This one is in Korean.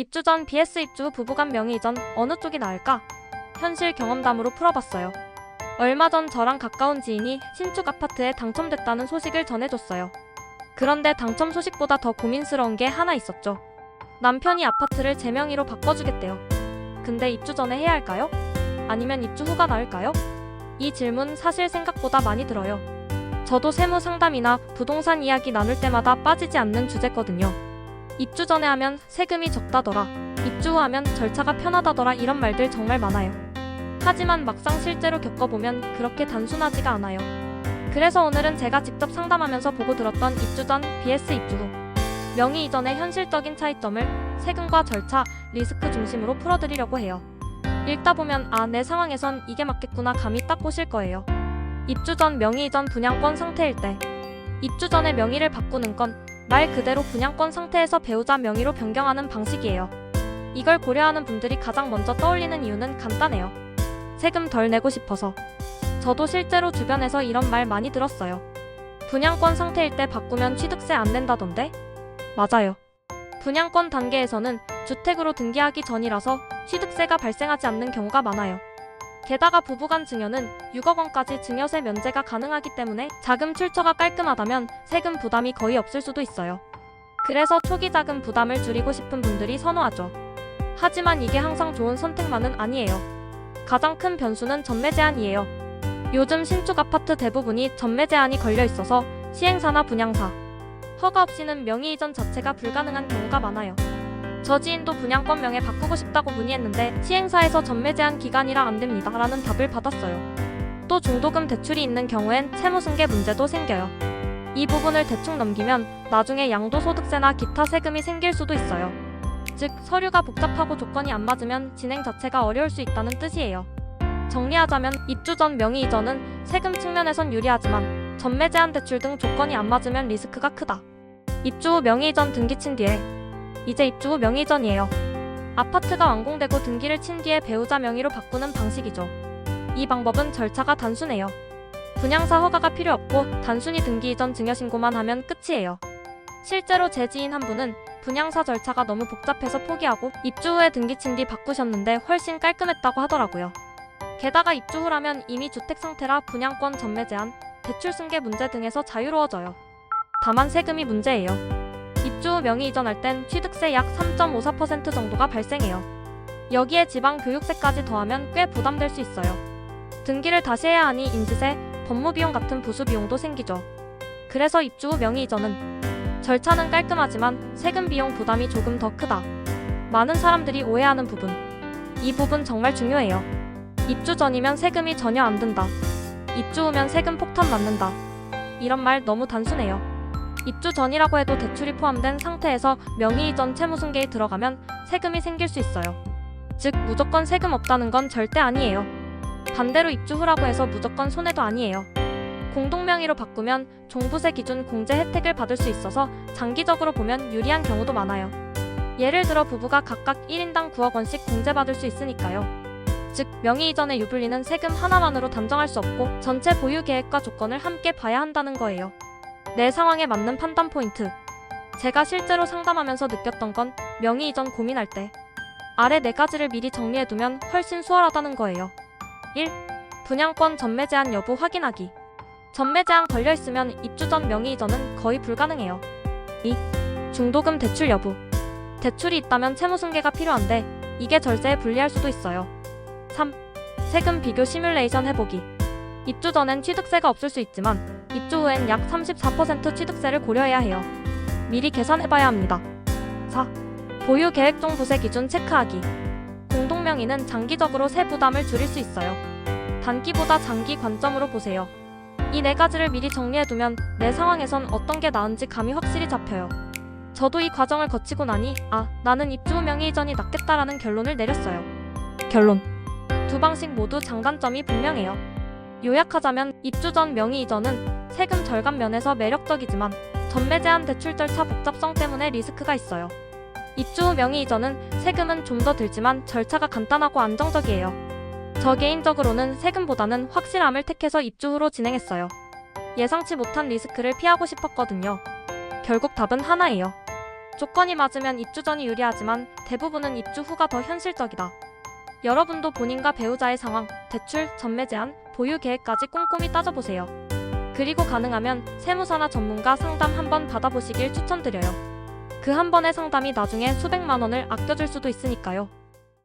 입주 전 vs 입주 후 부부간 명의 이전 어느 쪽이 나을까? 현실 경험담으로 풀어봤어요. 얼마 전 저랑 가까운 지인이 신축 아파트에 당첨됐다는 소식을 전해줬어요. 그런데 당첨 소식보다 더 고민스러운 게 하나 있었죠. 남편이 아파트를 제 명의로 바꿔주겠대요. 근데 입주 전에 해야 할까요? 아니면 입주 후가 나을까요? 이 질문 사실 생각보다 많이 들어요. 저도 세무 상담이나 부동산 이야기 나눌 때마다 빠지지 않는 주제거든요. 입주 전에 하면 세금이 적다더라, 입주 후 하면 절차가 편하다더라, 이런 말들 정말 많아요. 하지만 막상 실제로 겪어보면 그렇게 단순하지가 않아요. 그래서 오늘은 제가 직접 상담하면서 보고 들었던 입주 전 vs 입주 후 명의 이전의 현실적인 차이점을 세금과 절차, 리스크 중심으로 풀어드리려고 해요. 읽다 보면 아, 내 상황에선 이게 맞겠구나 감이 딱 오실 거예요. 입주 전 명의 이전 분양권 상태일 때, 입주 전에 명의를 바꾸는 건 말 그대로 분양권 상태에서 배우자 명의로 변경하는 방식이에요. 이걸 고려하는 분들이 가장 먼저 떠올리는 이유는 간단해요. 세금 덜 내고 싶어서. 저도 실제로 주변에서 이런 말 많이 들었어요. 분양권 상태일 때 바꾸면 취득세 안 낸다던데? 맞아요. 분양권 단계에서는 주택으로 등기하기 전이라서 취득세가 발생하지 않는 경우가 많아요. 게다가 부부간 증여는 6억 원까지 증여세 면제가 가능하기 때문에 자금 출처가 깔끔하다면 세금 부담이 거의 없을 수도 있어요. 그래서 초기 자금 부담을 줄이고 싶은 분들이 선호하죠. 하지만 이게 항상 좋은 선택만은 아니에요. 가장 큰 변수는 전매 제한이에요. 요즘 신축 아파트 대부분이 전매 제한이 걸려 있어서 시행사나 분양사, 허가 없이는 명의 이전 자체가 불가능한 경우가 많아요. 저 지인도 분양권 명에 바꾸고 싶다고 문의했는데 시행사에서 전매 제한 기간이라 안 됩니다 라는 답을 받았어요. 또 중도금 대출이 있는 경우엔 채무승계 문제도 생겨요. 이 부분을 대충 넘기면 나중에 양도소득세나 기타 세금이 생길 수도 있어요. 즉 서류가 복잡하고 조건이 안 맞으면 진행 자체가 어려울 수 있다는 뜻이에요. 정리하자면 입주 전 명의 이전은 세금 측면에선 유리하지만 전매 제한 대출 등 조건이 안 맞으면 리스크가 크다. 입주 후 명의 이전 등기 친 뒤에, 이제 입주 후 명의 이전이에요. 아파트가 완공되고 등기를 친 뒤에 배우자 명의로 바꾸는 방식이죠. 이 방법은 절차가 단순해요. 분양사 허가가 필요 없고 단순히 등기 이전 증여신고만 하면 끝이에요. 실제로 제 지인 한 분은 분양사 절차가 너무 복잡해서 포기하고 입주 후에 등기 친 뒤 바꾸셨는데 훨씬 깔끔했다고 하더라고요. 게다가 입주 후라면 이미 주택 상태라 분양권 전매 제한, 대출 승계 문제 등에서 자유로워져요. 다만 세금이 문제예요. 입주 후 명의 이전할 땐 취득세 약 3.54% 정도가 발생해요. 여기에 지방교육세까지 더하면 꽤 부담될 수 있어요. 등기를 다시 해야 하니 인지세, 법무비용 같은 부수비용도 생기죠. 그래서 입주 후 명의 이전은 절차는 깔끔하지만 세금 비용 부담이 조금 더 크다. 많은 사람들이 오해하는 부분. 이 부분 정말 중요해요. 입주 전이면 세금이 전혀 안 든다. 입주 후면 세금 폭탄 맞는다. 이런 말 너무 단순해요. 입주 전이라고 해도 대출이 포함된 상태에서 명의 이전 채무승계에 들어가면 세금이 생길 수 있어요. 즉 무조건 세금 없다는 건 절대 아니에요. 반대로 입주 후라고 해서 무조건 손해도 아니에요. 공동명의로 바꾸면 종부세 기준 공제 혜택을 받을 수 있어서 장기적으로 보면 유리한 경우도 많아요. 예를 들어 부부가 각각 1인당 9억 원씩 공제받을 수 있으니까요. 즉 명의 이전의 유불리는 세금 하나만으로 단정할 수 없고 전체 보유 계획과 조건을 함께 봐야 한다는 거예요. 내 상황에 맞는 판단 포인트. 제가 실제로 상담하면서 느꼈던 건 명의 이전 고민할 때 아래 4가지를 미리 정리해두면 훨씬 수월하다는 거예요. 1. 분양권 전매 제한 여부 확인하기. 전매 제한 걸려있으면 입주 전 명의 이전은 거의 불가능해요. 2. 중도금 대출 여부. 대출이 있다면 채무승계가 필요한데 이게 절세에 불리할 수도 있어요. 3. 세금 비교 시뮬레이션 해보기. 입주 전엔 취득세가 없을 수 있지만 입주 후엔 약 34% 취득세를 고려해야 해요. 미리 계산해봐야 합니다. 4. 보유 계획 중 부세 기준 체크하기. 공동명의는 장기적으로 세 부담을 줄일 수 있어요. 단기보다 장기 관점으로 보세요. 이 4가지를 미리 정리해두면 내 상황에선 어떤 게 나은지 감이 확실히 잡혀요. 저도 이 과정을 거치고 나니 나는 입주 후 명의 이전이 낫겠다라는 결론을 내렸어요. 결론. 두 방식 모두 장단점이 분명해요. 요약하자면 입주 전 명의 이전은 세금 절감 면에서 매력적이지만 전매 제한 대출 절차 복잡성 때문에 리스크가 있어요. 입주 후 명의 이전은 세금은 좀 더 들지만 절차가 간단하고 안정적이에요. 저 개인적으로는 세금보다는 확실함을 택해서 입주 후로 진행했어요. 예상치 못한 리스크를 피하고 싶었거든요. 결국 답은 하나예요. 조건이 맞으면 입주 전이 유리하지만 대부분은 입주 후가 더 현실적이다. 여러분도 본인과 배우자의 상황, 대출, 전매 제한, 보유 계획까지 꼼꼼히 따져보세요. 그리고 가능하면 세무사나 전문가 상담 한번 받아보시길 추천드려요. 그 한 번의 상담이 나중에 수백만 원을 아껴줄 수도 있으니까요.